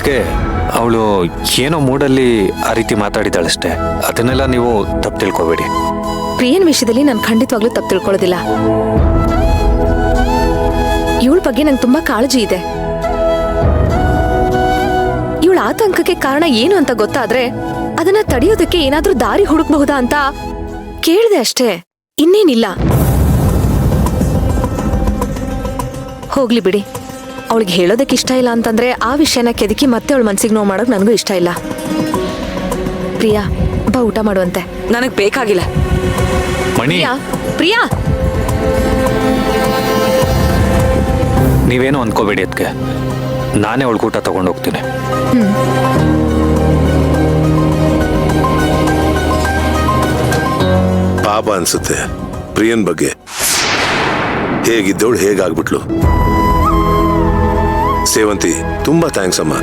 ಅದಕ್ಕೆ ಅವಳು ಏನೋ ಮೂಡಲ್ಲಿ ಆ ರೀತಿ ಮಾತಾಡಿದಾಳಷ್ಟೇ. ಅದನ್ನೆಲ್ಲ ನೀವು ತಪ್ಪು ತಿಳ್ಕೊಬೇಡಿ. ಪ್ರಿಯನ್ ವಿಷಯದಲ್ಲಿ ನಾನು ಖಂಡಿತವಾಗ್ಲೂ ತಪ್ಪು ತಿಳ್ಕೊಳ್ಳೋದಿಲ್ಲ. ಇವಳ ಬಗ್ಗೆ ನಂಗೆ ತುಂಬಾ ಕಾಳಜಿ ಇದೆ. ಇವಳ ಆತಂಕಕ್ಕೆ ಕಾರಣ ಏನು ಅಂತ ಗೊತ್ತಾದ್ರೆ ಅದನ್ನ ತಡೆಯೋದಕ್ಕೆ ಏನಾದ್ರೂ ದಾರಿ ಹುಡುಕ್ಬಹುದಾ ಅಂತ ಕೇಳಿದೆ ಅಷ್ಟೇ, ಇನ್ನೇನಿಲ್ಲ. ಹೋಗ್ಲಿ ಬಿಡಿ. ಅವಳಿಗೆ ಹೇಳೋದಕ್ಕೆ ಇಷ್ಟ ಇಲ್ಲ ಅಂತಂದ್ರೆ ಆ ವಿಷಯನ ಕೆದಕಿ ಮತ್ತೆ ಅವಳ ಮನ್ಸಿಗೆ ನೋವು ಮಾಡೋಕ್ ನನಗೂ ಇಷ್ಟ ಇಲ್ಲ. ಪ್ರಿಯಾ, ಬಾ ಊಟ ಮಾಡುವಂತೆ. ನನಗ್ ಬೇಕಾಗಿಲ್ಲ. ಮಣಿ, ಪ್ರಿಯಾ, ನೀವೇನು ಅನ್ಕೋಬೇಡಿ. ಅದಕ್ಕೆ ನಾನೇ ಅವಳ ಊಟ ತಗೊಂಡು ಹೋಗ್ತೀನಿ. ಪಾಪ ಅನ್ಸುತ್ತೆ ಪ್ರಿಯನ್ ಬಗ್ಗೆ. ಹೇಗಿದ್ದವಳು ಹೇಗಾಗ್ಬಿಟ್ಲು. ಸೇವಂತಿ, ತುಂಬಾ ಥ್ಯಾಂಕ್ಸ್ ಅಮ್ಮ.